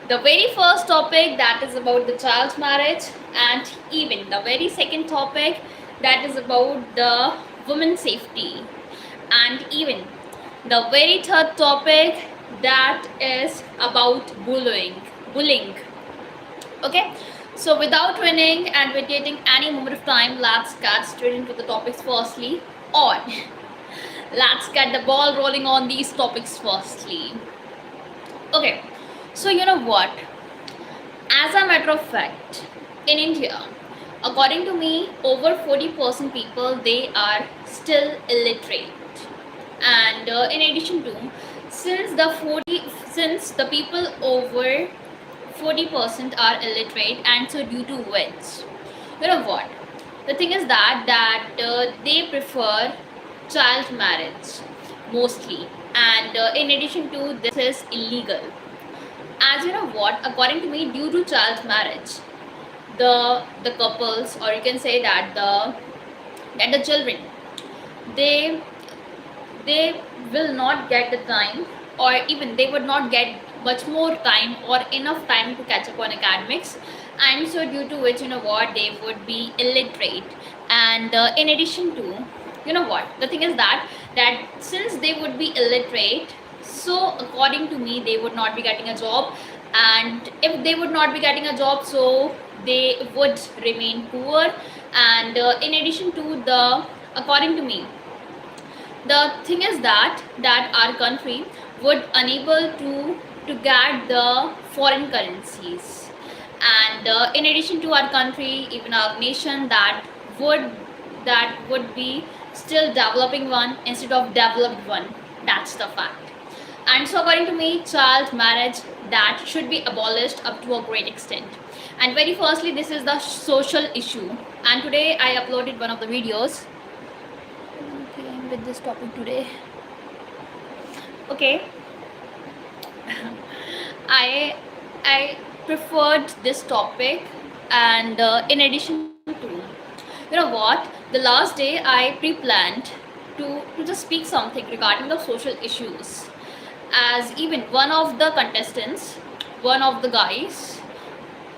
The very first topic, that is about the child marriage, and even the very second topic, that is about the women safety, and even the very third topic, that is about bullying. Okay, so without winning and waiting any moment of time, let's get straight into the topics firstly. On Let's get the ball rolling on these topics firstly. Okay, so you know what? As a matter of fact, in India, according to me, over 40% people, they are still illiterate. And in addition to, since the people over 40% are illiterate, and so due to which, you know what? The thing is that they prefer child marriage mostly, and in addition to this is illegal. As you know what, according to me, due to child marriage, the couples, or you can say that the children, they they will not get the time, or even they would not get much more time or enough time to catch up on academics, and so due to which, you know what, they would be illiterate. And in addition to, you know what, the thing is that since they would be illiterate, so according to me, they would not be getting a job, and if they would not be getting a job, so they would remain poor. And in addition to the, according to me, the thing is that our country would unable to get the foreign currencies. And in addition to our country, even our nation, that would be still developing one instead of developed one. That's the fact. And so according to me, child marriage, that should be abolished up to a great extent. And very firstly, this is the social issue, and today I uploaded one of the videos, okay, with this topic today. Okay, I preferred this topic. And in addition to, you know what, the last day I pre-planned to just speak something regarding the social issues, as even one of the contestants, one of the guys,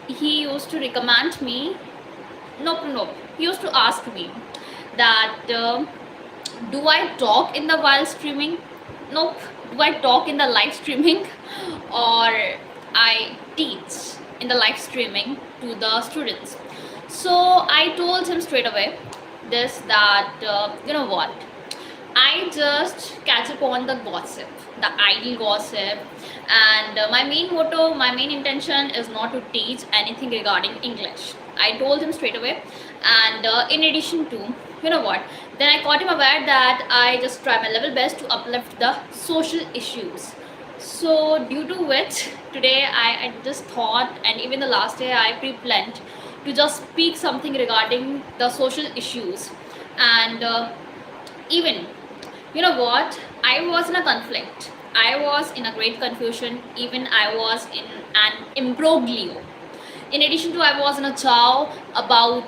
he used to recommend me. Nope, he used to ask me that do I talk in the while streaming? Nope. Do I talk in the live streaming, or I teach in the live streaming to the students? So I told him straight away this, that you know what, I just catch up on the gossip, the idle gossip. And my main motto, my main intention is not to teach anything regarding English. I told him straight away. And in addition to, you know what, then I caught him aware that I just try my level best to uplift the social issues. So due to which, today I just thought, and even the last day I pre-planned to just speak something regarding the social issues. And even, you know what, I was in a conflict, I was in a great confusion, even I was in an imbroglio. In addition to, I was in a chow about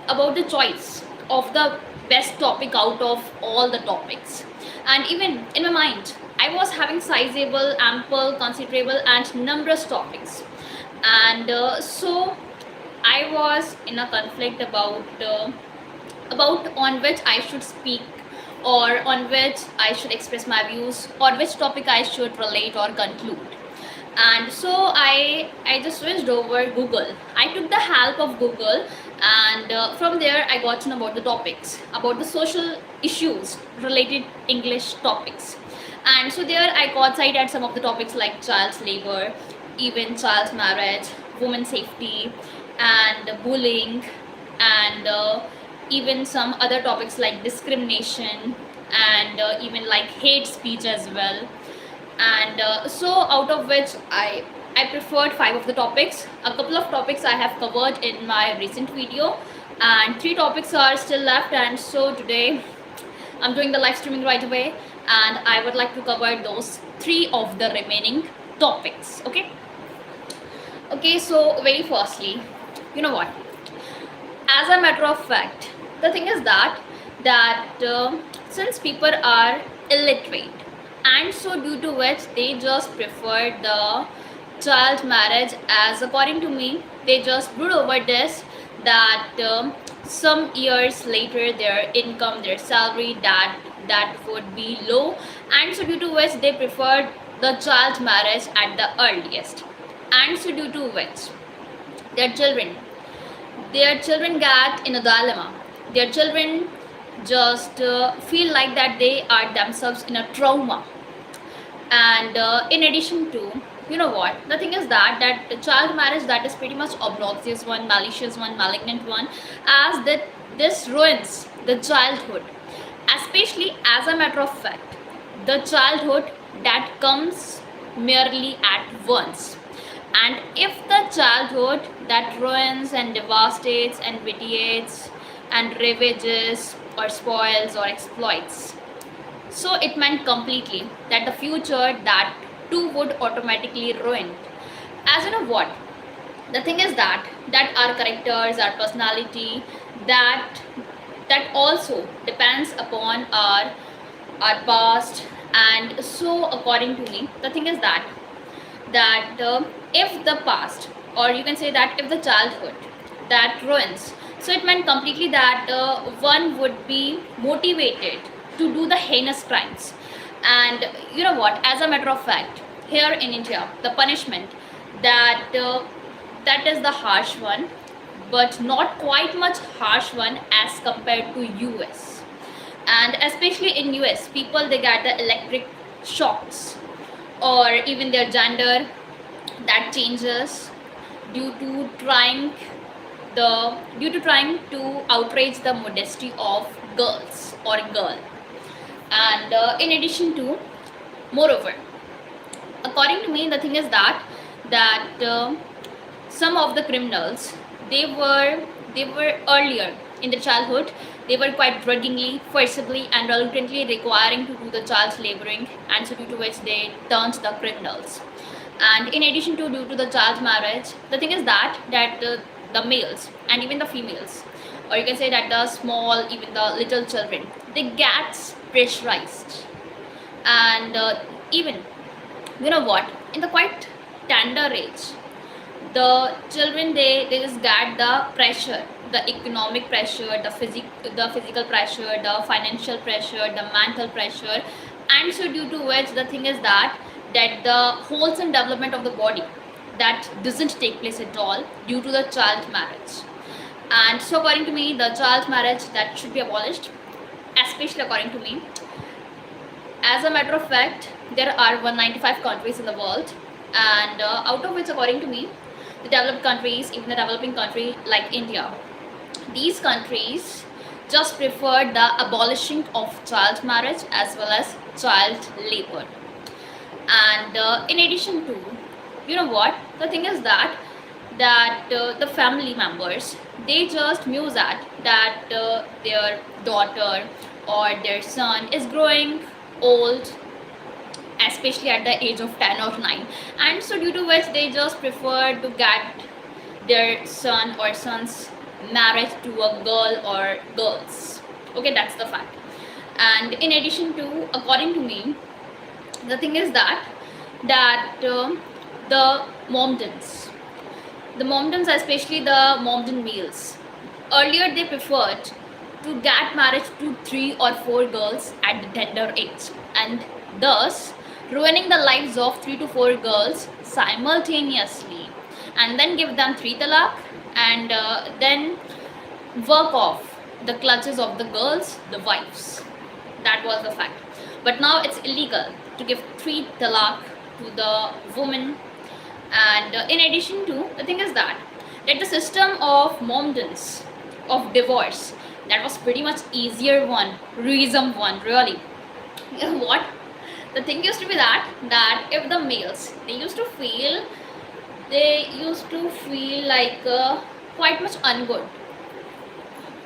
about the choice of the best topic out of all the topics. And even in my mind, I was having sizable, ample, considerable, and numerous topics. And so I was in a conflict about on which I should speak, or on which I should express my views, or which topic I should relate or conclude. And so I just switched over Google. I took the help of Google, and from there I got to know about the topics, about the social issues related English topics. And so there I got sight at some of the topics like child labor, even child marriage, women safety, and bullying, and even some other topics like discrimination, and even like hate speech as well. And so out of which I preferred 5 of the topics. A couple of topics I have covered in my recent video, and 3 topics are still left. And so today I'm doing the live streaming right away, and I would like to cover those 3 of the remaining topics. Okay, so very firstly, you know what, as a matter of fact, the thing is that since people are illiterate, and so due to which they just preferred the child marriage, as according to me they just brood over this, that some years later their income, their salary, that would be low, and so due to which they preferred the child marriage at the earliest, and so due to which their children their children get in a dilemma. Their children just feel like that they are themselves in a trauma. And in addition to, you know what, the thing is that the child marriage, that is pretty much obnoxious one, malicious one, malignant one, as that this ruins the childhood, especially as a matter of fact the childhood that comes merely at once. And if the childhood that ruins and devastates and vitiates and ravages or spoils or exploits, so it meant completely that the future, that too would automatically ruin. As you know what, the thing is that our characters, our personality, that that also depends upon our past. And so according to me, the thing is that if the past, or you can say that if the childhood that ruins, so it meant completely that one would be motivated to do the heinous crimes. And you know what, as a matter of fact, here in India the punishment that that is the harsh one, but not quite much harsh one as compared to US. And especially in US, people they get the electric shocks, or even their gender that changes due to trying to outrage the modesty of girls or girl. And in addition to, moreover, according to me, the thing is that some of the criminals, they were earlier in their childhood, they were quite grudgingly, forcibly and reluctantly requiring to do the child laboring, and so due to which they turned the criminals. And in addition to, due to the child marriage, the thing is that the males and even the females, or you can say that the small, even the little children, they get pressurized. And even, you know what, in the quite tender age, the children, they just get the pressure, the economic pressure, the physical pressure, the financial pressure, the mental pressure. And so due to which, the thing is that the wholesome development of the body, that doesn't take place at all due to the child marriage. And so according to me, the child marriage, that should be abolished, especially according to me. As a matter of fact, there are 195 countries in the world, and out of which, according to me, the developed countries, even the developing country like India, these countries just prefer the abolishing of child marriage as well as child labor. And in addition to, you know what, the thing is that the family members, they just muse at that their daughter or their son is growing old, especially at the age of 10 or 9, and so due to which they just prefer to get their son or son's marriage to a girl or girls. Okay, that's the fact. And in addition to, according to me, the thing is that the momdens the momdens, especially the momden males, earlier they preferred to get married to 3 or 4 girls at the tender age, and thus ruining the lives of 3 to 4 girls simultaneously, and then give them 3 talaq, and then work off the clutches of the girls, the wives. That was the fact. But now it's illegal to give 3 talaq to the woman. And in addition to, the thing is that the system of momdens, of divorce, that was pretty much easier one, reason one, really. You know what, the thing used to be that if the males, they used to feel like quite much ungood.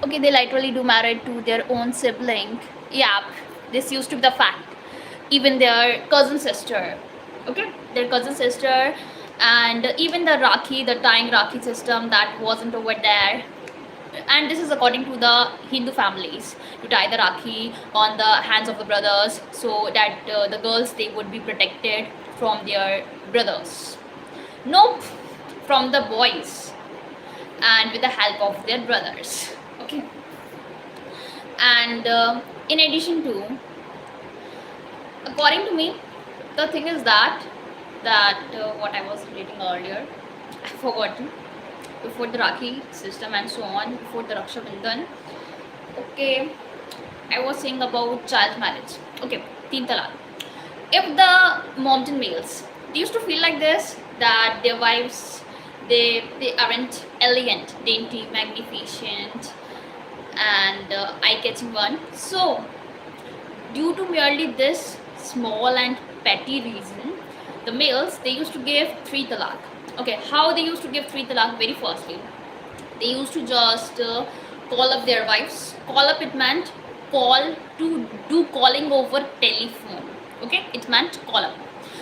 Okay, they literally do married to their own sibling. Yeah, this used to be the fact. Even their cousin sister, okay, their cousin sister, and even the Rakhi, the tying Rakhi system, that wasn't over there. And this is according to the Hindu families, to tie the Rakhi on the hands of the brothers so that the girls they would be protected from their brothers. Nope, from the boys and with the help of their brothers. Okay, and in addition to, according to me, the thing is that what I was reading earlier, I forgotten. Before the Rakhi system and so on, before the Raksha Bandhan. Okay, I was saying about child marriage. Okay, Teen Talaq. If the mountain males, they used to feel like this, that their wives, they aren't elegant, dainty, magnificent, and eye-catching one. So, due to merely this small and petty reason, the males they used to give three talaq. Okay, how they used to give three talaq? Very firstly, they used to just call up their wives. Call up, it meant call, to do calling over telephone. Okay, it meant call up.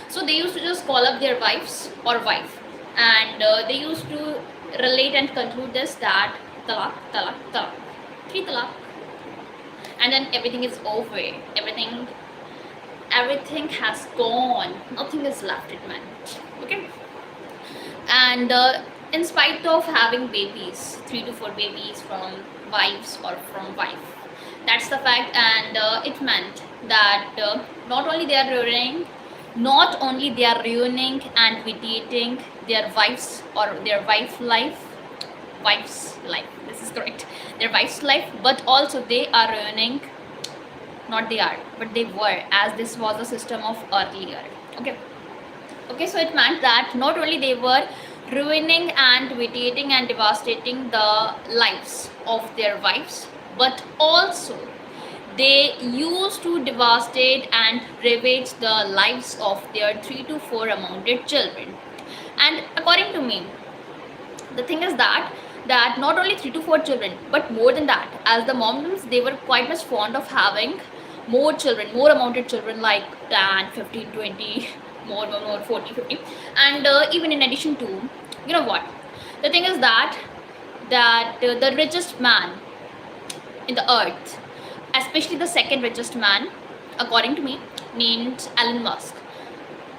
So they used to just call up their wives or wife, and they used to relate and conclude this, that talaq, talaq, talaq, three talaq, and then everything is over. Everything has gone. Nothing is left, it meant. Okay, and in spite of having babies, 3 to 4 babies from wives or from wife, that's the fact. And it meant that not only they are ruining and vitiating their wives or their wife's life, this is correct, their wife's life, but also they are ruining, not they are, but they were, as this was the system of earlier. Okay, so it meant that not only they were ruining and vitiating and devastating the lives of their wives, but also they used to devastate and ravage the lives of their 3 to 4 amounted children. And according to me, the thing is that not only 3 to 4 children, but more than that, as the moms they were quite much fond of having more children, more amounted children, like 10, 15, 20, more, 40, 50. And even in addition to, you know what, the thing is that the richest man in the earth, especially the second richest man, according to me, named Elon Musk.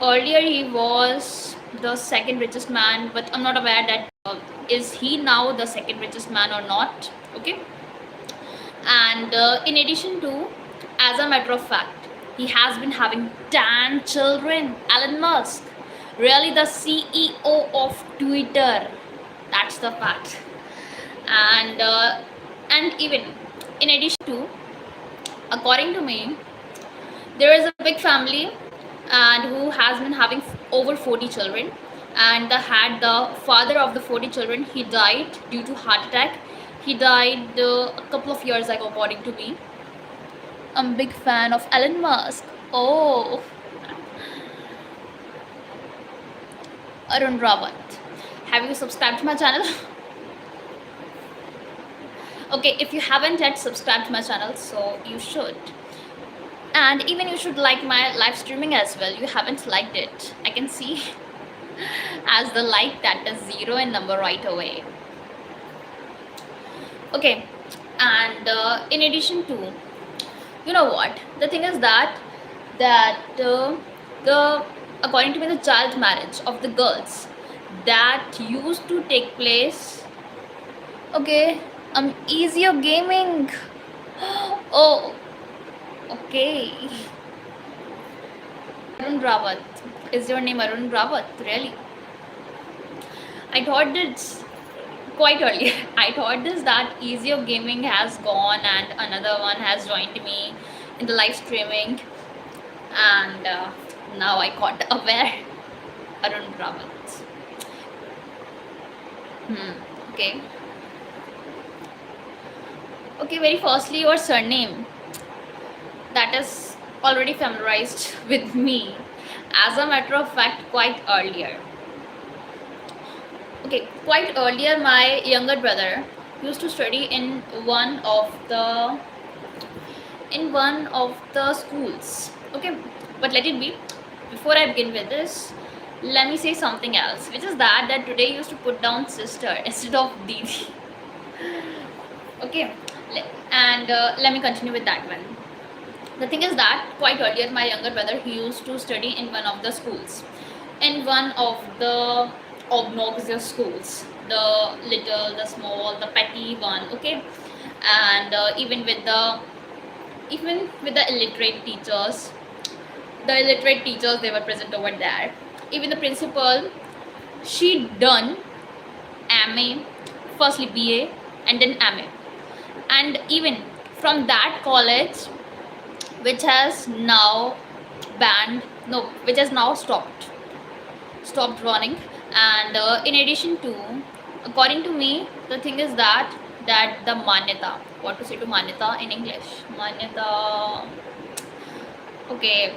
Earlier he was the second richest man, but I'm not aware that is he now the second richest man or not. Okay, and in addition to, as a matter of fact, he has been having 10 children. Elon Musk, really the CEO of Twitter, that's the fact. And even in addition to, according to me, there is a big family and who has been having over 40 children, and the father of the 40 children, he died due to heart attack. He died a couple of years ago, according to me. I'm a big fan of Elon Musk. Oh, Arun Rawat, have you subscribed to my channel? Okay, if you haven't yet subscribed to my channel, so you should. And even you should like my live streaming as well. You haven't liked it, I can see, as the like that is 0 in number right away. Okay, and in addition to, you know what, the thing is that the according to me, the child marriage of the girls that used to take place. Okay, easier gaming. Oh, okay. Arun Rawat, is your name Arun Rawat? Really? I thought it's quite earlier. I thought this that easier gaming has gone and another one has joined me in the live streaming, and now I got aware. Arun Rawat. Okay. Okay, very firstly, your surname, that is already familiarized with me, as a matter of fact, quite earlier. Okay, quite earlier, my younger brother used to study in one of the schools. Okay, but let it be. Before I begin with this, let me say something else, which is that today used to put down sister instead of Didi. Okay, and let me continue with that one. The thing is that quite earlier, my younger brother, he used to study in one of the schools, in one of the obnoxious schools, the little, the small, the petty one. Okay, and even with the illiterate teachers, they were present over there. Even the principal, she done MA, firstly BA, and then MA, and even from that college, which has now banned, no, which has now stopped running. And in addition to, according to me, the thing is that the manyata, what to say to manyata in English, manyata, okay,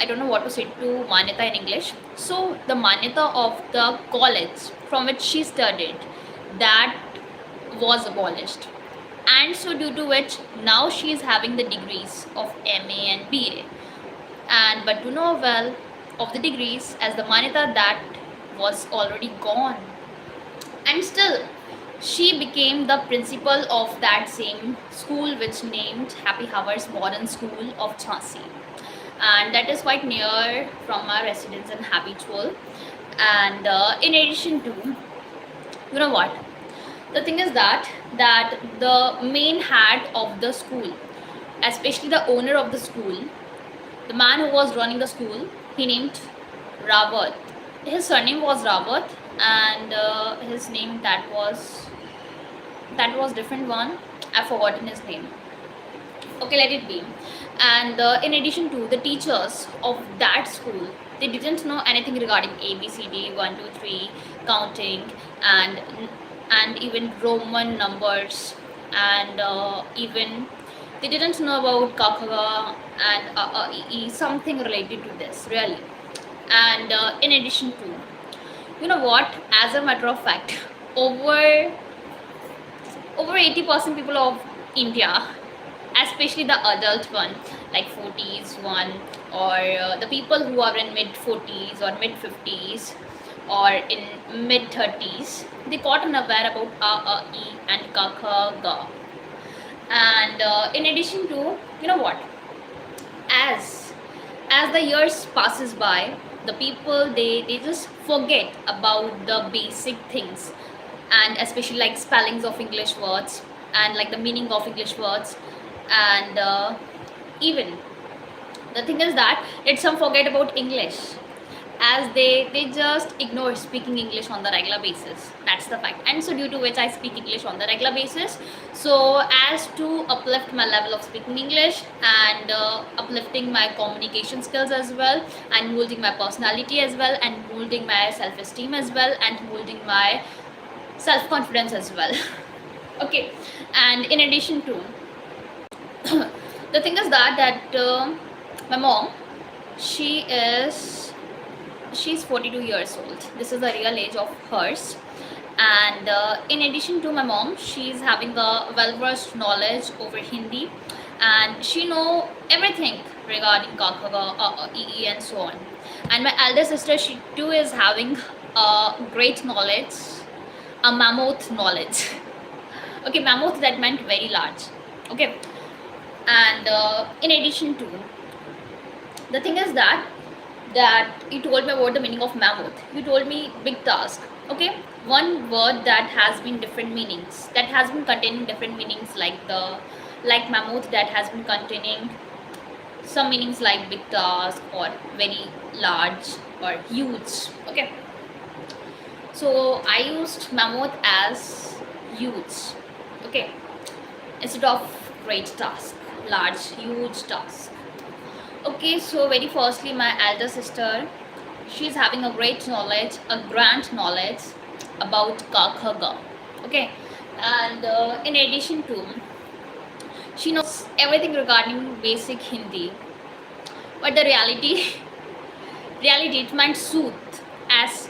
I don't know what to say to manyata in English. So the manyata of the college from which she studied, that was abolished, and so due to which now she is having the degrees of MA and BA. And but to know well of the degrees, as the manyata that was already gone, and still she became the principal of that same school, which named Happy Hours Modern School of Jhansi, and that is quite near from our residence in Habitual. And in addition to, you know what, the thing is that the main head of the school, especially the owner of the school, the man who was running the school, he named Rawat. His surname was Rawat, and his name that was different one. I've forgotten his name. Okay, let it be. And in addition to, the teachers of that school, they didn't know anything regarding ABCD, 1 2 3, counting, and even Roman numbers, and even they didn't know about Kakaga and something related to this really. And in addition to, you know what, as a matter of fact, over 80% people of India, especially the adult one, like 40s one, or the people who are in mid 40s or mid 50s or in mid 30s, they got unaware about a, e and ka kha ga. And in addition to, you know what, as the years passes by, the people, they just forget about the basic things, and especially like spellings of English words, and like the meaning of English words. And even the thing is that let some forget about English, as they just ignore speaking English on the regular basis. That's the fact. And so due to which I speak English on the regular basis, so as to uplift my level of speaking English, and uplifting my communication skills as well, and molding my personality as well, and molding my self-esteem as well, and molding my self-confidence as well. Okay, and in addition to, the thing is that my mom, she is she's 42 years old. This is the real age of hers. And in addition to, my mom, she's having a well-versed knowledge over Hindi, and she know everything regarding Kakaga, EE, and so on. And my elder sister, she too is having a great knowledge, a mammoth knowledge. Okay, mammoth, that meant very large. Okay, and in addition to, the thing is that you told me about the meaning of mammoth. You told me big task. Okay, one word that has been different meanings, that has been containing different meanings, like mammoth, that has been containing some meanings like big task or very large or huge. Okay, so I used mammoth as huge. Okay, instead of great task, large, huge task. Okay, so very firstly, my elder sister, she's having a great knowledge, a grand knowledge about Kakhaga. Okay, and in addition to, she knows everything regarding basic Hindi. But the reality, it meant sooth, as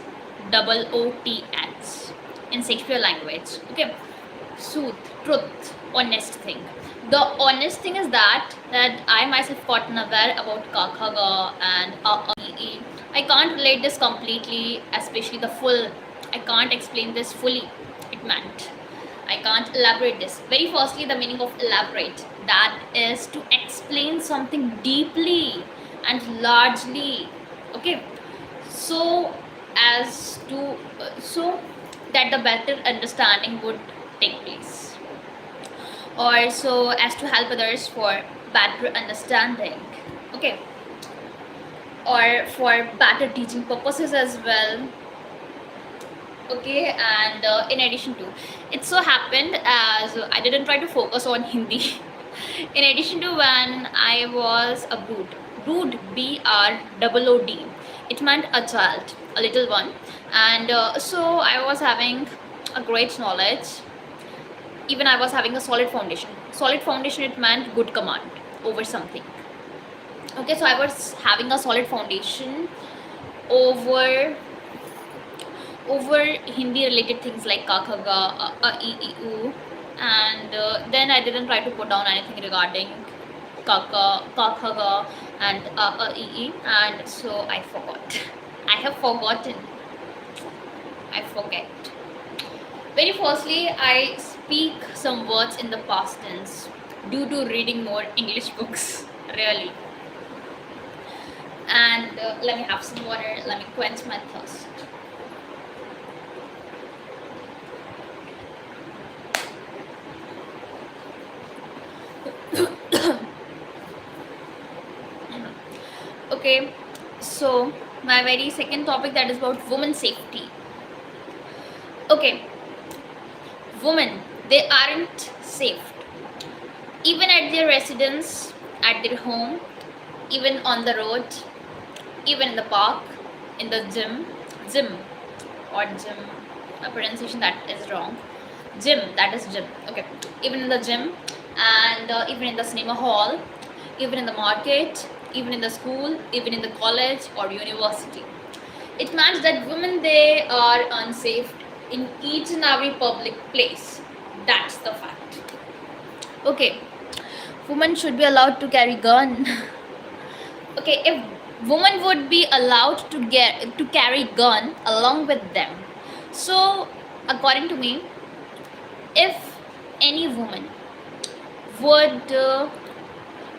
double OTH in Shakespeare language. Okay, sooth, truth, honest thing. The honest thing is that I myself got aware about Kakhaga and AE. I can't relate this completely, especially the full. I can't explain this fully. It meant, I can't elaborate this. Very firstly, the meaning of elaborate, that is to explain something deeply and largely. Okay, so as to so that the better understanding would take place, or so as to help others for better understanding. Okay, or for better teaching purposes as well. Okay, and in addition to, it so happened as I didn't try to focus on Hindi. In addition to, when I was a brood, BROOD, it meant a child, a little one. And so I was having a great knowledge. Even I was having a solid foundation. It meant good command over something. Okay, so I was having a solid foundation over Hindi related things like ka kha ga, e I u, and then I didn't try to put down anything regarding ka kha ga, and e I, and so I forgot. I have forgotten. I forget. Very firstly, I speak some words in the past tense due to reading more English books, really. And let me have some water. Let me quench my thirst. Okay, so my very second topic, that is about women safety. Okay, women, they aren't safe, even at their residence, at their home, even on the road, even in the park, in the gym, a pronunciation that is wrong, gym, that is gym. Okay, even in the gym, and even in the cinema hall, even in the market, even in the school, even in the college or university. It means that women, they are unsafe in each and every public place. That's the fact. Okay, women should be allowed to carry gun. Okay, if women would be allowed to carry gun along with them, so according to me, if any woman would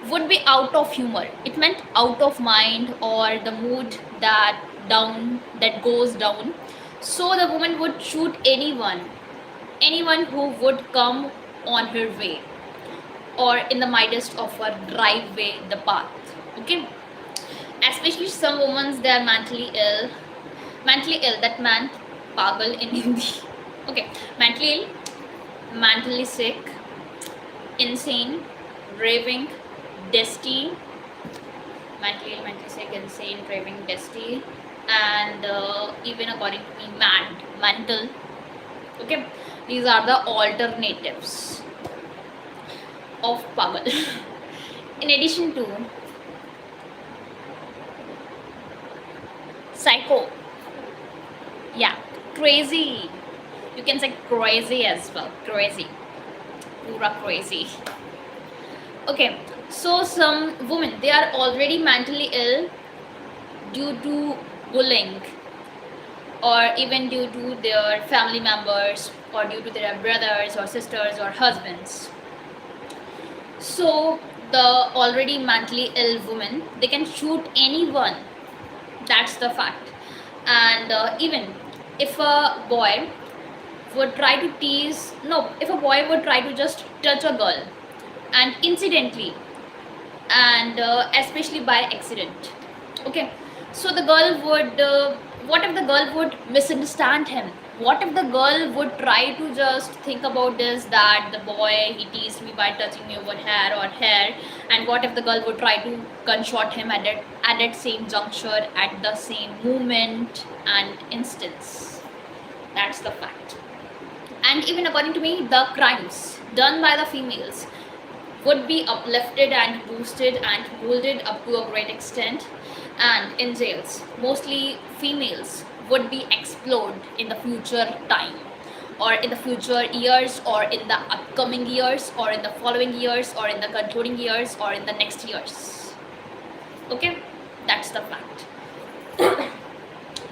would be out of humor, it meant out of mind, or the mood that goes down, so the woman would shoot anyone who would come on her way, or in the midst of her driveway, the path. Okay, especially some women, they are mentally ill, that meant pagal in Hindi. Okay, mentally ill, mentally sick, insane, raving, dusty, mentally ill, mentally sick, insane, raving, dusty, and even according to me, mad, mental. Okay, these are the alternatives of pagal. In addition to psycho, yeah, crazy, you can say crazy as well, crazy, pura crazy. Okay, so some women, they are already mentally ill due to bullying, or even due to their family members, or due to their brothers or sisters or husbands. So the already mentally ill woman, they can shoot anyone. That's the fact. And even if a boy would try to if a boy would try to just touch a girl, and incidentally, and especially by accident. Okay, so the girl would what if the girl would misunderstand him? What if the girl would try to just think about this, that the boy, he teased me by touching me over hair or hair, and what if the girl would try to gunshot him at that same juncture, at the same moment and instance? That's the fact. And even according to me, the crimes done by the females would be uplifted and boosted and molded up to a great extent, and in jails, mostly females would be explored in the future time, or in the future years, or in the upcoming years, or in the following years, or in the concluding years, or in the next years. Okay, that's the fact.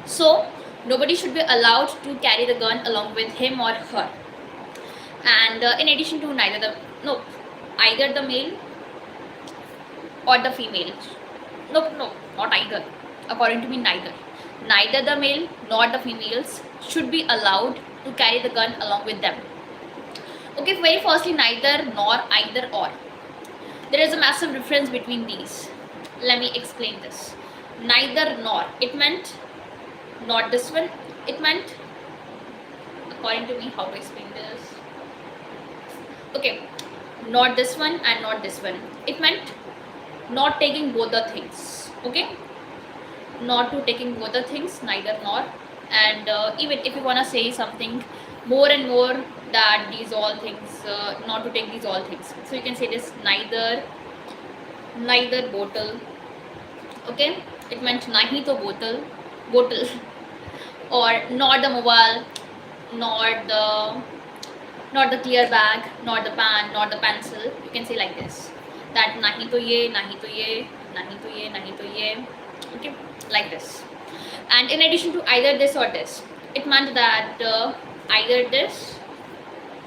So nobody should be allowed to carry the gun along with him or her. And in addition to neither the no, either the male or the female. No, no, not either. According to me, neither. Neither the male nor the females should be allowed to carry the gun along with them. Okay, very firstly, neither nor either or. There is a massive difference between these. Let me explain this. Neither nor. It meant not this one. It meant, according to me, how to explain this? Okay, not this one and not this one. It meant not taking both the things. Okay, not to taking both the things, neither nor. And even if you want to say something more and more that these all things, not to take these all things, so you can say this neither bottle. Okay, it meant nahi to bottle or not the mobile, not the not the clear bag, not the pen, not the pencil. You can say like this, that nahi to ye, nahi to ye, nahi to ye, nahi to ye. Okay, like this. And in addition to either this or this, it meant that either this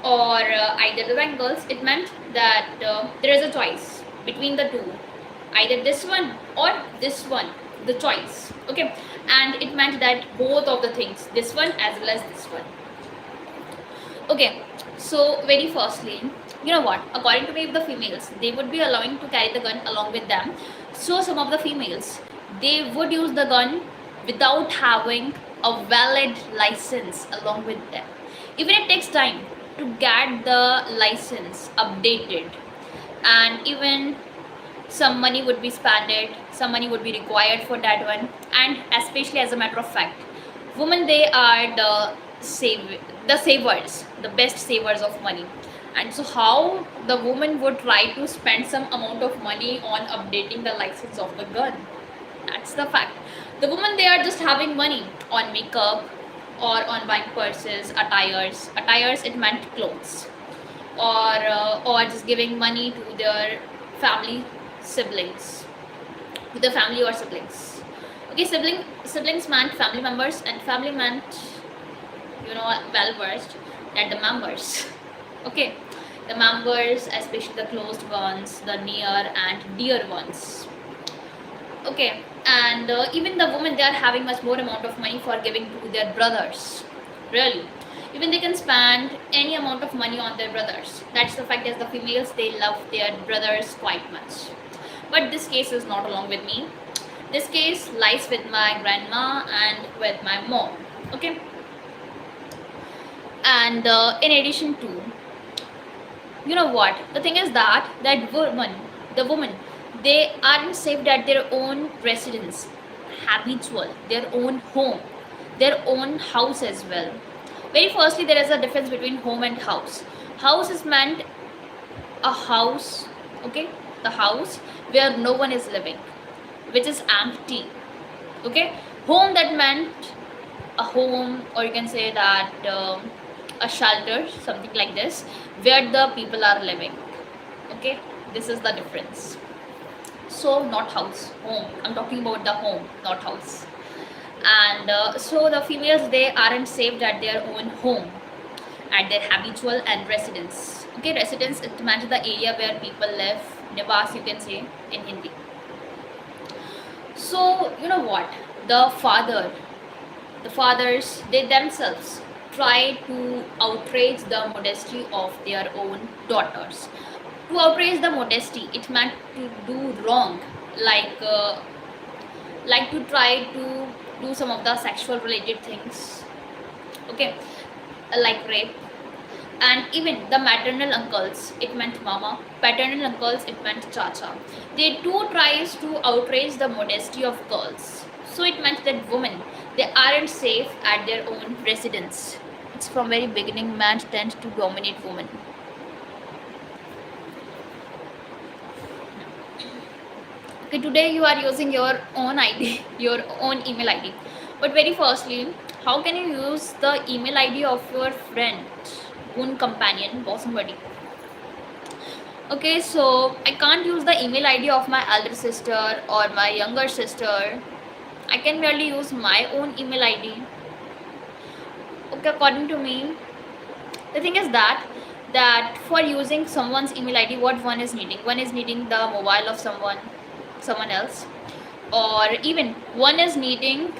or either the bangles. It meant that there is a choice between the two, either this one or this one, the choice. Okay, and it meant that both of the things, this one as well as this one. Okay, so very firstly, you know what, according to me, if the females, they would be allowing to carry the gun along with them, so some of the females, they would use the gun without having a valid license along with them. Even it takes time to get the license updated, and even some money would be spent, some money would be required for that one. And especially, as a matter of fact, women, they are the savers, the best savers of money. And so how the woman would try to spend some amount of money on updating the license of the gun? That's the fact. The women, they are just having money on makeup or on buying purses, attires, it meant clothes, or just giving money to their family, siblings, to the family or siblings. Okay, siblings meant family members, and family meant, you know, well versed, that the members. Okay, the members, especially the closed ones, the near and dear ones. Okay, and even the women, they are having much more amount of money for giving to their brothers. Really, even they can spend any amount of money on their brothers. That's the fact. As the females, they love their brothers quite much. But this case is not along with me. This case lies with my grandma and with my mom. Okay, and in addition to, you know what, the thing is that the woman, they aren't saved at their own residence, habitual, their own home, their own house as well. Very firstly, there is a difference between home and house. House is meant a house, okay, the house where no one is living, which is empty. Okay, home, that meant a home, or you can say that a shelter, something like this, where the people are living. Okay, this is the difference. So not house, home, I'm talking about the home, not house. And so the females, they aren't saved at their own home, at their habitual and residence. Okay, residence, it means the area where people live, nivas, you can say in Hindi. So you know what, the fathers, they themselves try to outrage the modesty of their own daughters. To outrage the modesty, it meant to do wrong, like to try to do some of the sexual related things. Okay, like rape. And even the maternal uncles, it meant mama. Paternal uncles, it meant chacha. They too tries to outrage the modesty of girls. So it meant that women, they aren't safe at their own residence. It's from very beginning, man tends to dominate women. Okay, today you are using your own ID, your own email ID. But very firstly, how can you use the email ID of your friend, boon companion, bosom buddy? Okay, so I can't use the email ID of my elder sister or my younger sister. I can merely use my own email ID. Okay, according to me, the thing is that that for using someone's email ID, what one is needing. One is needing the mobile of someone else, or even one is needing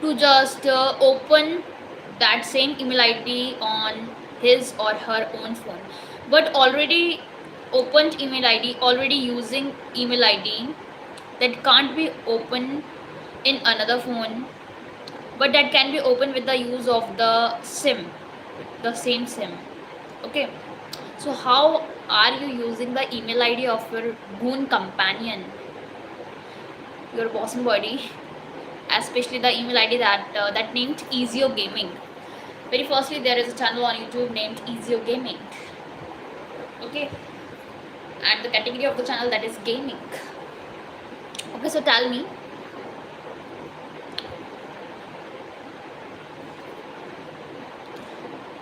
to just open that same email ID on his or her own phone. But already opened email ID, already using email ID that can't be opened in another phone, but that can be opened with the use of the SIM, the same SIM. Okay, so how are you using the email ID of your boon companion, your bosom body, especially the email ID that named Easio Gaming? Very firstly, there is a channel on YouTube named Easio Gaming. Okay, and the category of the channel, that is gaming. Okay, so tell me,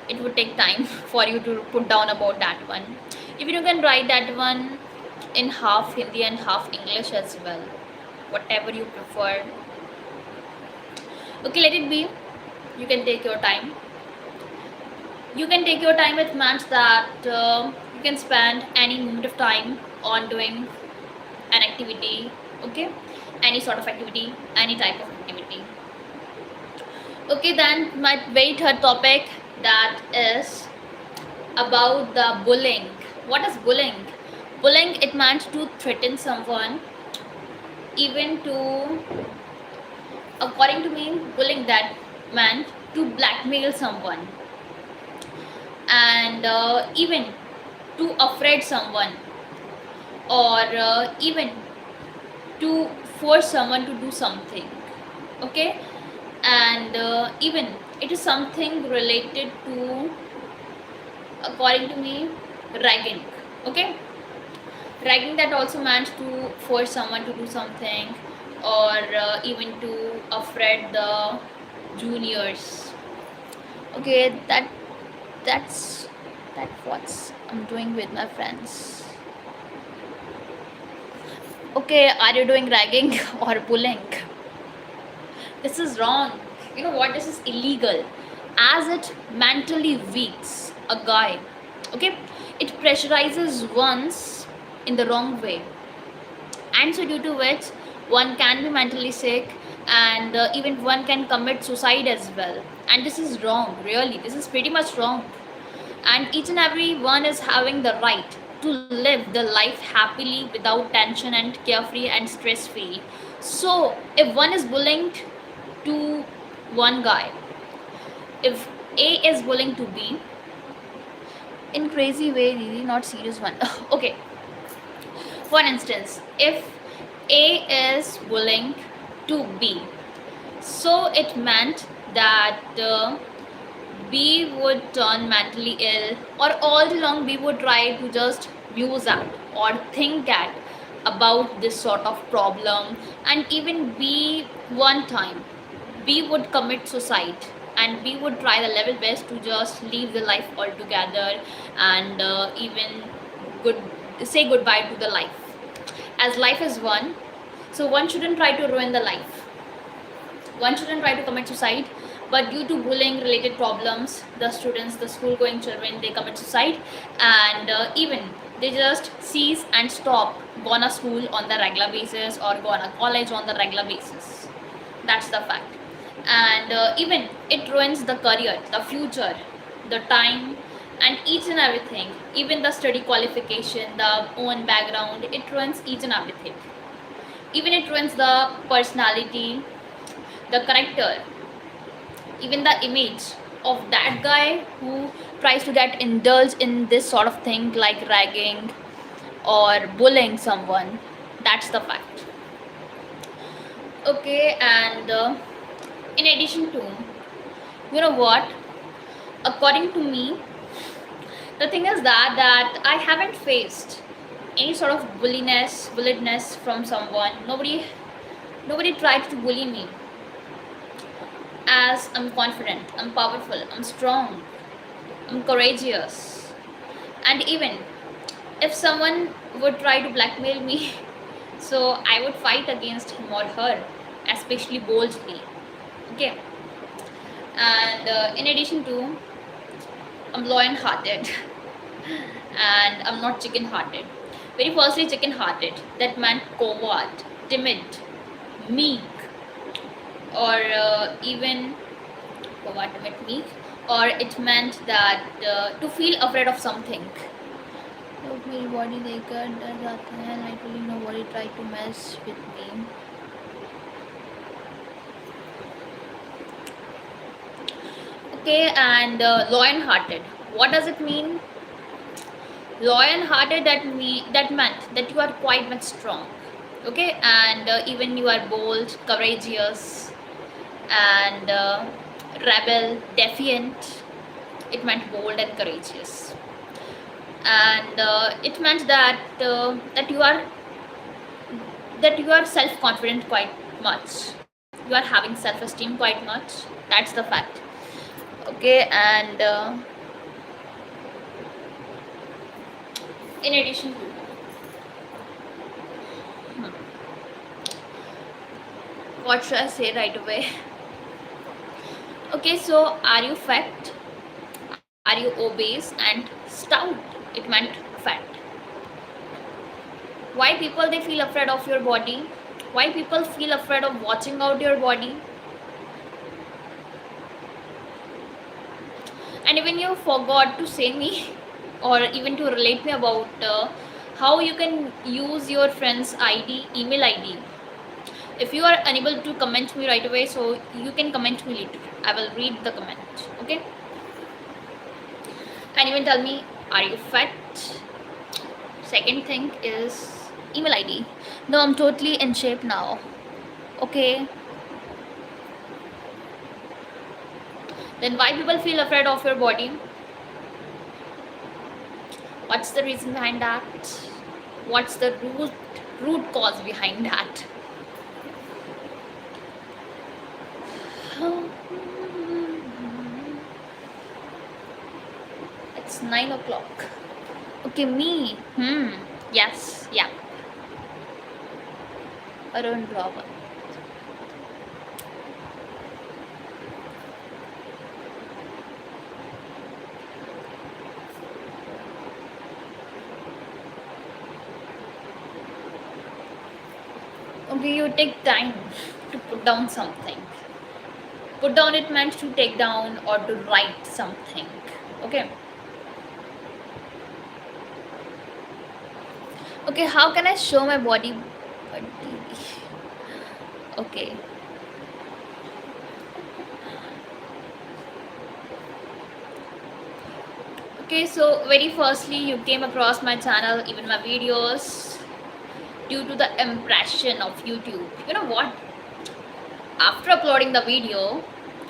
it would take time for you to put down about that one. Even you can write that one in half Hindi and half English as well, whatever you prefer. Okay, let it be. You can take your time. You can take your time. With means that you can spend any moment of time on doing an activity. Okay, any sort of activity, any type of activity. Okay, then my very third topic, that is about the bullying. What is bullying? Bullying, it meant to threaten someone, even to, according to me, bullying that meant to blackmail someone, and even to afraid someone, or even to force someone to do something. Okay, and even it is something related to, according to me, ragging. Okay, ragging, that also meant to force someone to do something, or even to afraid the juniors. Okay, that's what I'm doing with my friends. Okay, are you doing ragging or bullying? This is wrong. You know what? This is illegal, as it mentally weaks a guy. Okay, it pressurizes one's in the wrong way, and so due to which one can be mentally sick, and even one can commit suicide as well. And this is wrong. Really, this is pretty much wrong. And each and every one is having the right to live the life happily, without tension, and carefree and stress free. So if one is bullying to one guy, if A is bullying to B, in crazy way, really not serious one. Okay, for instance, if A is bullying to B, so it meant that B would turn mentally ill, or all along B would try to just muse at or think at about this sort of problem, and even B, one time B would commit suicide, and B would try the level best to just leave the life altogether, and even good say goodbye to the life, as life is one. So one shouldn't try to ruin the life, one shouldn't try to commit suicide, but due to bullying related problems, the students, the school going children, they commit suicide, and even they just cease and stop gonna school on the regular basis, or gonna college on the regular basis. That's the fact. And even it ruins the career, the future, the time, and each and everything, even the study qualification, the own background, it ruins each and everything. Even it ruins the personality, the character, even the image of that guy who tries to get indulged in this sort of thing, like ragging or bullying someone. That's the fact. Okay, and in addition to, you know what, according to me, the thing is that I haven't faced any sort of bulliedness from someone. Nobody tried to bully me, as I'm confident, I'm powerful, I'm strong, I'm courageous. And even if someone would try to blackmail me, so I would fight against him or her, especially boldly. Okay, and in addition to, I'm lion hearted and I'm not chicken hearted. Very firstly, chicken hearted. That meant coward, timid, meek, or even coward, timid, meek, or it meant that to feel afraid of something. लोग मेरी body देखकर डर जाते हैं. Literally nobody tried to mess with me. Okay, and lion-hearted. What does it mean? Lion-hearted, that meant that you are quite much strong. Okay, and even you are bold, courageous, and rebel, defiant. It meant bold and courageous, and it meant that that you are self-confident quite much. You are having self-esteem quite much. That's the fact. Okay, and in addition to what should I say right away? Okay, so are you fat? Are you obese and stout? It meant fat. Why people they feel afraid of your body? Why people feel afraid of watching out your body? And even you forgot to say me or even to relate me about how you can use your friend's ID, email ID. If you are unable to comment me right away, so you can comment me later. I will read the comment. Okay. And even tell me, are you fat? Second thing is email ID. No, I'm totally in shape now. Okay. Then why people feel afraid of your body? What's the reason behind that? What's the root cause behind that? It's 9 o'clock. Okay, me. Yes, yeah. Arun Rawat. Okay, you take time to put down something. Put down, it meant to take down or to write something. Okay. Okay, how can I show my body? Okay. Okay, so very firstly, you came across my channel, even my videos, due to the impression of YouTube. You know what? After uploading the video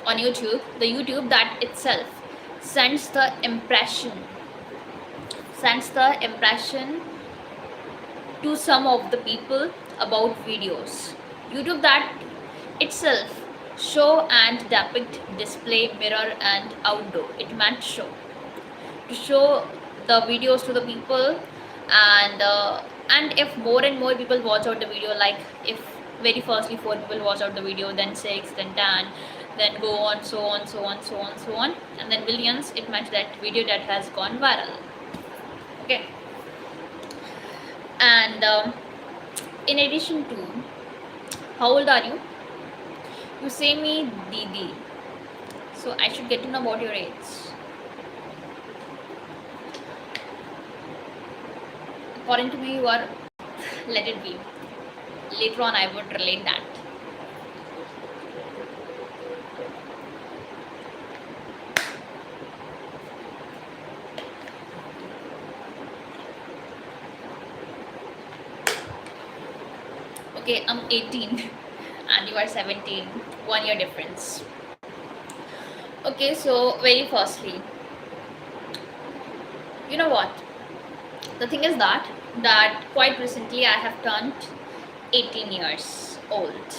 on YouTube, the YouTube that itself sends the impression to some of the people about videos. YouTube that itself show and depict, display, mirror and outdoor. It meant show. To show the videos to the people, and if more and more people watch out the video, like if very firstly 4 people watch out the video, then 6, then 10, then go on, so on, and then millions, it meant that video that has gone viral. Okay. And in addition to, how old are you? You say me Didi, so I should get to know about your age. According to me, you are, let it be. Later on, I would relate that. Okay, I'm 18 and you are 17. 1 year difference. Okay, so very firstly, you know what? The thing is that quite recently I have turned 18 years old.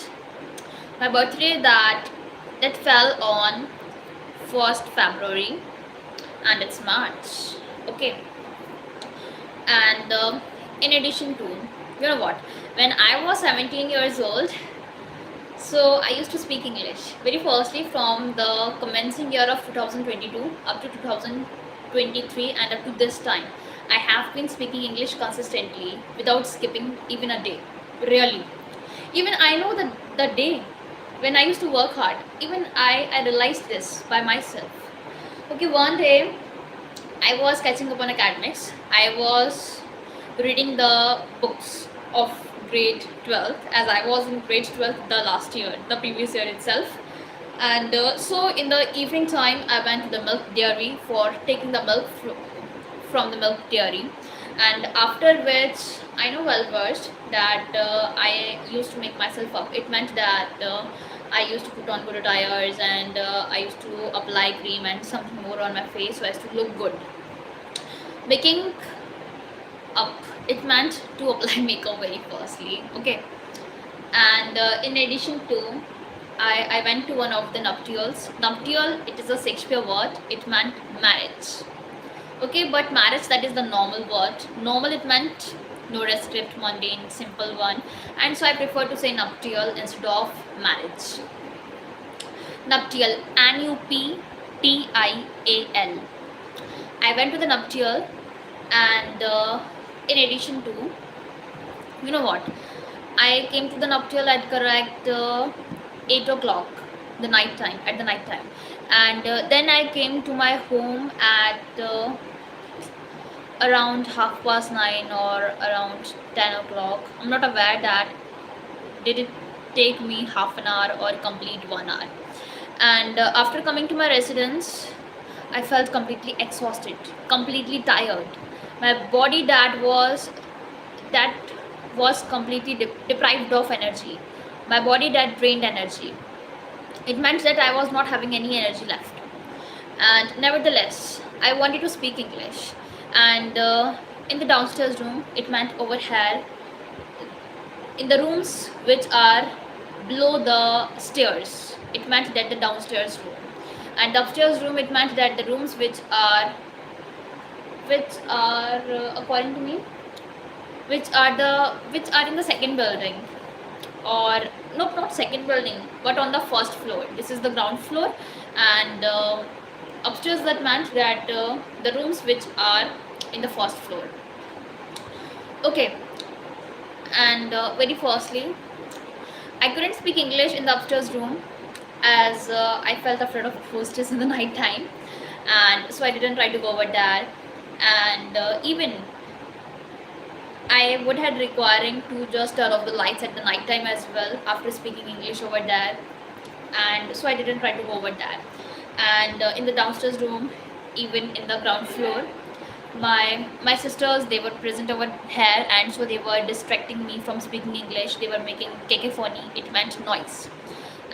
My birthday that fell on 1st February and it's March. Okay. And in addition to, you know what, when I was 17 years old, so I used to speak English very firstly from the commencing year of 2022 up to 2000 23, and up to this time, I have been speaking English consistently without skipping even a day. Really. Even I know that the day when I used to work hard, even I realized this by myself. Okay, one day I was catching up on academics. I was reading the books of grade 12, as I was in grade 12 the last year, the previous year itself. And so in the evening time, I went to the milk dairy for taking the milk from the milk dairy. And after which, I know well versed that I used to make myself up. It meant that I used to put on good attires, and I used to apply cream and something more on my face so as to look good. Making up, it meant to apply makeup very firstly. Okay. And in addition to, I went to one of the nuptials. Nuptial, it is a Shakespeare word. It meant marriage. Okay, but marriage, that is the normal word. Normal, it meant no restrict, mundane, simple one. And so I prefer to say nuptial instead of marriage. Nuptial, Nuptial. I went to the nuptial, and in addition to, you know what? I came to the nuptial at correct 8 o'clock, the night time, at the night time. And then I came to my home at around 9:30 or around 10 o'clock. I'm not aware that did it take me half an hour or complete 1 hour. And after coming to my residence, I felt completely exhausted, completely tired. My body that was completely deprived of energy. My body that drained energy. It meant that I was not having any energy left. And nevertheless, I wanted to speak English. And in the downstairs room, it meant over here, in the rooms which are below the stairs, it meant that the downstairs room. And the upstairs room, it meant that the rooms which are according to me, which are in the second building, or nope, not second building, but on the first floor. This is the ground floor. And upstairs, that meant that the rooms which are in the first floor. Okay. And very firstly, I couldn't speak English in the upstairs room, as I felt afraid of ghosts in the night time, and so I didn't try to go over there. And even I would had requiring to just turn off the lights at the night time as well after speaking English over there, and so I didn't try to go over there. And in the downstairs room, even in the ground floor, my sisters, they were present over here, and so they were distracting me from speaking English. They were making cacophony. It meant noise.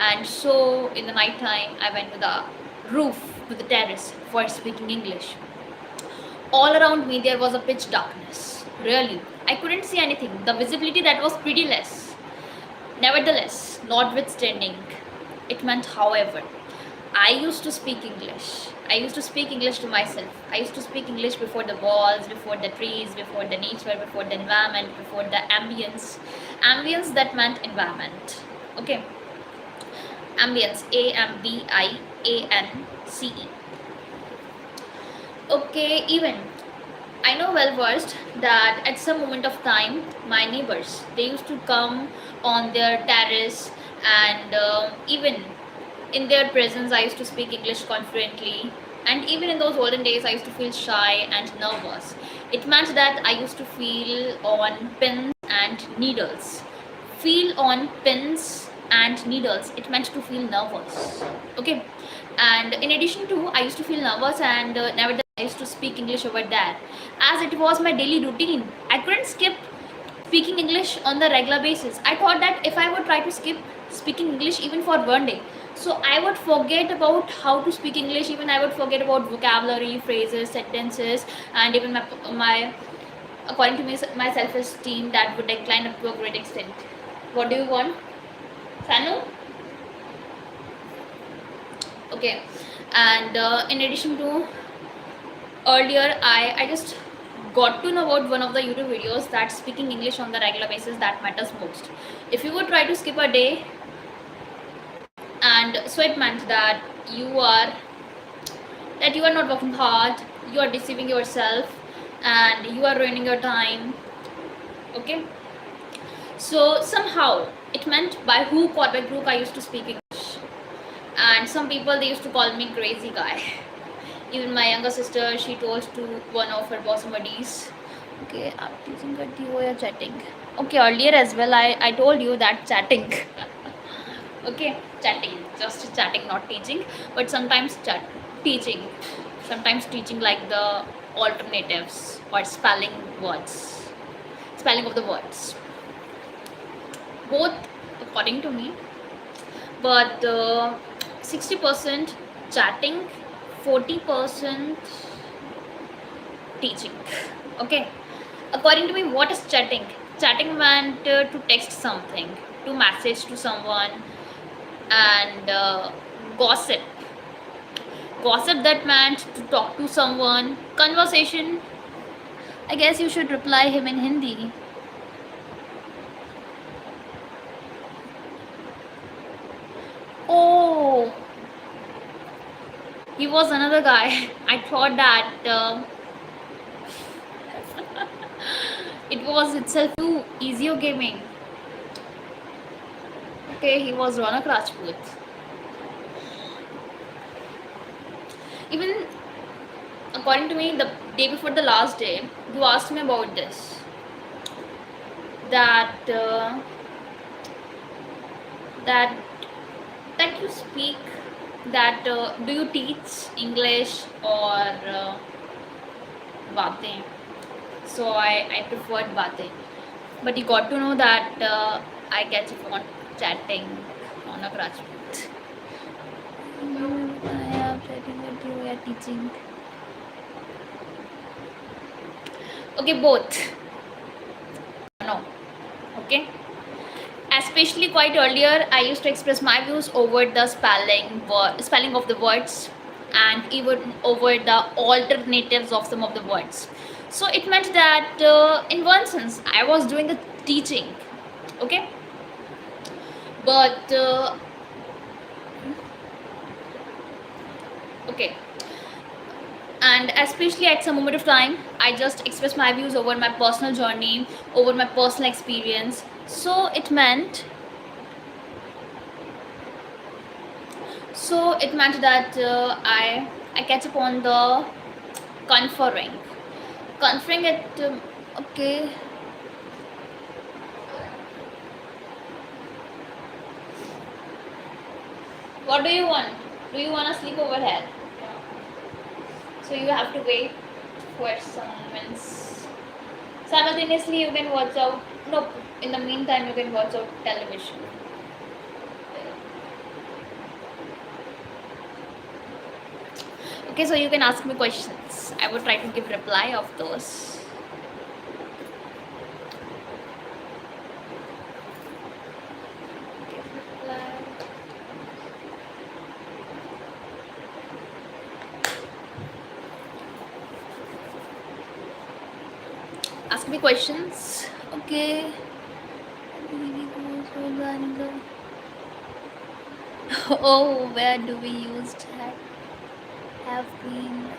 And so in the night time, I went to the roof, to the terrace, for speaking English. All around me there was a pitch darkness. Really, I couldn't see anything. The visibility, that was pretty less. Nevertheless, notwithstanding, it meant, however, I used to speak English. I used to speak English to myself. I used to speak English before the walls, before the trees, before the nature, before the environment, before the ambience. Ambience, that meant environment. Okay. Ambience, Ambiance. Okay, even I know well versed that at some moment of time, my neighbors, they used to come on their terrace, and even in their presence, I used to speak English confidently. And even in those olden days, I used to feel shy and nervous. It meant that I used to feel on pins and needles. Feel on pins and needles. It meant to feel nervous. Okay. And in addition to, I used to feel nervous, and nevertheless, I used to speak English over there, as it was my daily routine. I couldn't skip speaking English on the regular basis. I thought that if I would try to skip speaking English even for one day, so I would forget about how to speak English. Even I would forget about vocabulary, phrases, sentences, and even my according to me, my self-esteem, that would decline up to a great extent. What do you want, Sanu? Okay. And in addition to, earlier I just got to know about one of the YouTube videos that speaking English on the regular basis, that matters most. If you would try to skip a day, and so it meant that you are not working hard, you are deceiving yourself and you are ruining your time. Okay, so somehow it meant by hook or by crook I used to speak English, and some people they used to call me crazy guy. Even my younger sister, she told to one of her bosom buddies, okay, I'm teaching करती हो या chatting. Okay, earlier as well I told you that chatting. Okay, chatting, just chatting, not teaching, but sometimes teaching, sometimes teaching like the alternatives or spelling words, spelling of the words, both according to me, but 60% chatting, 40% teaching. Okay, according to me, what is chatting? Chatting meant to text something, to message to someone, and gossip. Gossip that meant to talk to someone. Conversation, I guess you should reply him in Hindi. Oh, he was another guy. I thought that it was itself too easier gaming. Okay, he was Ronak Rajput. Even according to me, the day before the last day, you asked me about this. That that that you speak. That do you teach English or बातें? So I preferred बातें, but you got to know that I catch up on chatting on a Rajput. I am chatting with you. We are teaching. Okay, both. No. Okay. Especially quite earlier, I used to express my views over the spelling of the words, and even over the alternatives of some of the words. So it meant that in one sense I was doing the teaching. Okay, but okay, and especially at some moment of time I just express my views over my personal journey, over my personal experience. So it meant that I catch up on the conferring it. Okay, what do you want? Do you want to sleep over here? So you have to wait for some moments. Simultaneously, you can watch out. No, in the meantime, you can watch out television. Okay, so you can ask me questions. I will try to give reply of those. Ask me questions. Okay. Oh, where do we use have been?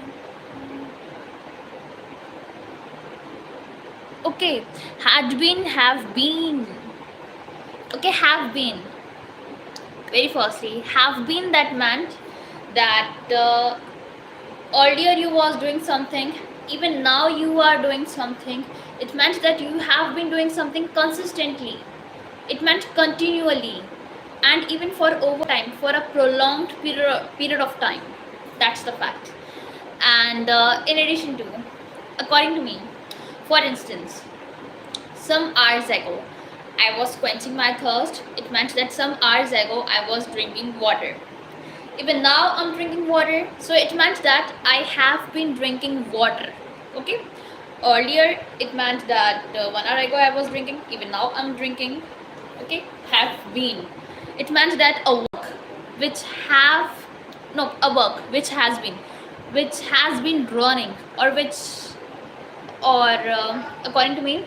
Okay, had been, have been. Okay, have been. Very firstly, have been, that meant that earlier you was doing something, even now you are doing something. It meant that you have been doing something consistently. It meant continually, and even for overtime, for a prolonged period of time. That's the fact. And in addition to, according to me, for instance, some hours ago I was quenching my thirst. It meant that some hours ago I was drinking water. Even now I'm drinking water, so it meant that I have been drinking water. Okay, earlier it meant that 1 hour ago I was drinking, even now I'm drinking. Okay, have been, it meant that a work which have no a work which has been running, or which, or according to me,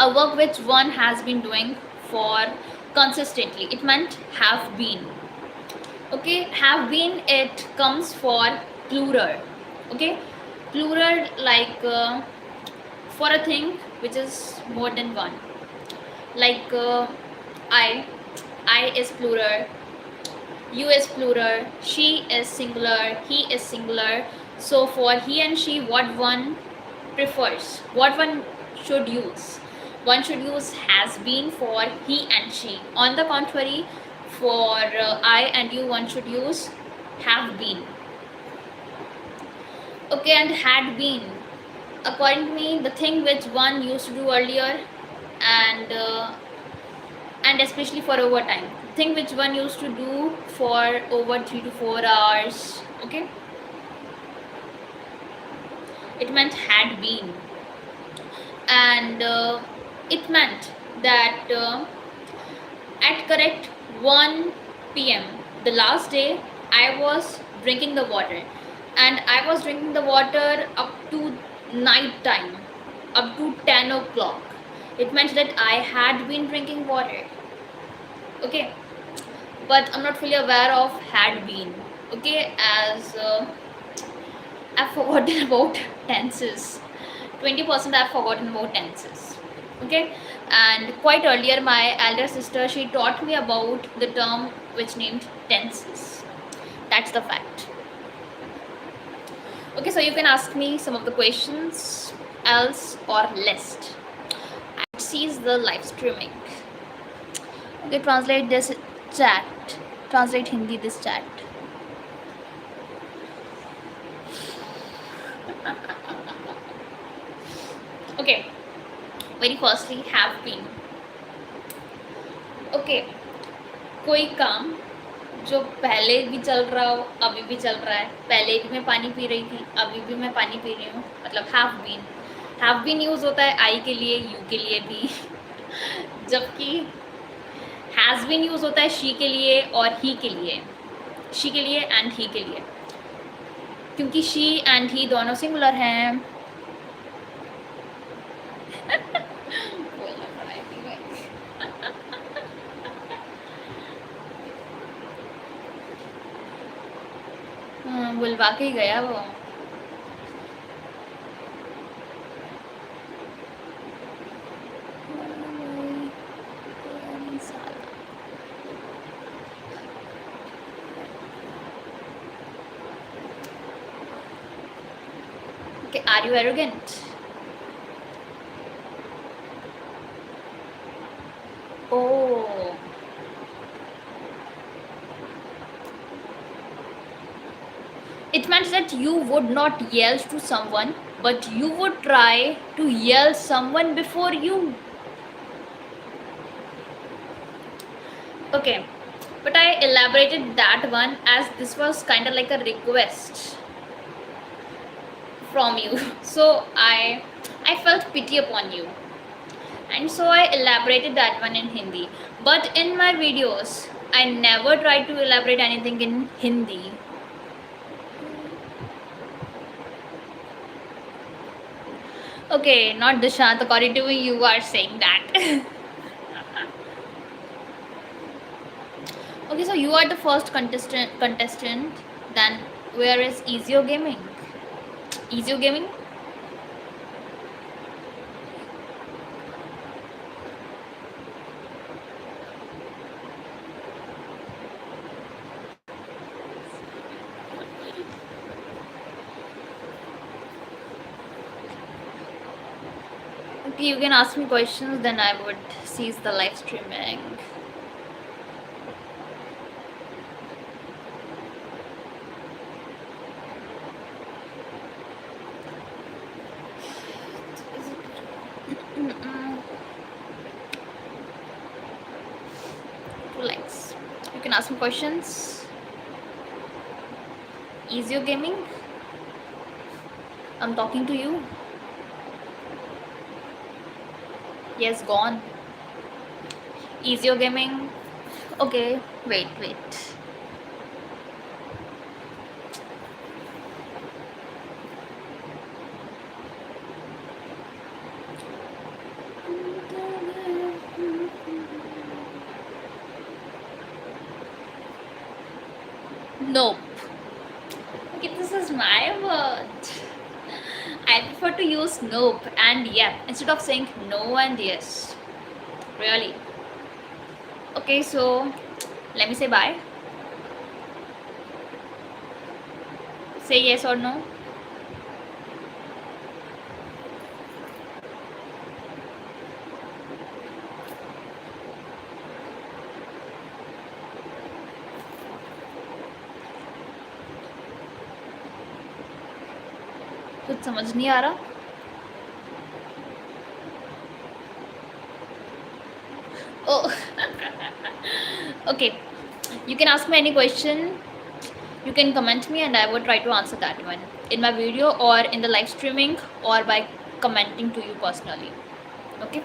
a work which one has been doing for consistently. It meant have been. Okay, have been, it comes for plural. Okay, Plural, like for a thing which is more than one. Like I, I is plural, you is plural, she is singular, he is singular. So for he and she, what one prefers, what one should use? One should use has been for he and she. On the contrary, for I and you, one should use have been. Okay, and had been, according to me, the thing which one used to do earlier, and especially for overtime, thing which one used to do for over 3 to 4 hours. Okay, it meant had been. And it meant that at correct 1 p.m. the last day, I was drinking the water, and I was drinking the water up to night time, up to 10 o'clock. It meant that I had been drinking water. Okay, but I'm not fully aware of had been. Okay, as I've forgotten about tenses. 20% I've forgotten about tenses. Okay, and quite earlier, my elder sister, she taught me about the term which named tenses. That's the fact. Okay, so you can ask me some of the questions, else or list. I sees the live streaming. Okay, translate this chat. Translate Hindi this chat. Okay, very firstly, have been. Okay, कोई काम जो पहले भी चल रहा हो, अभी भी चल रहा है, पहले भी मैं पानी पी रही थी, अभी भी मैं पानी पी रही हूँ, मतलब हैव बीन यूज़ होता है आई के लिए, यू के लिए भी जबकि हैज़ बीन यूज़ होता है शी के लिए और ही के लिए, शी के लिए एंड ही के लिए, क्योंकि शी एंड ही दोनों सिंगुलर हैं। बुलवा के ही गया वो। Okay, are you arrogant? Oh. It meant that you would not yell to someone, but you would try to yell someone before you. Okay, but I elaborated that one as this was kind of like a request from you. So I felt pity upon you, and so I elaborated that one in Hindi. But in my videos, I never try to elaborate anything in Hindi. Okay, not Dishant. According to me, you are saying that. Okay, so you are the first contestant. Then where is Easio Gaming? Easio Gaming? Okay, you can ask me questions, then I would cease the live streaming. Relax. You can ask me questions. Easio Gaming? I'm talking to you. Yes, gone. Easio Gaming. Okay, wait. Nope. Okay, this is my word. I prefer to use nope and yeah instead of saying no and yes. Really. Okay, so let me say bye. Say yes or no. कुछ समझ नहीं आ रहा. Oh, okay. You can ask me any question. You can comment me and I will try to answer that one in my video or in the live streaming or by commenting to you personally. Okay.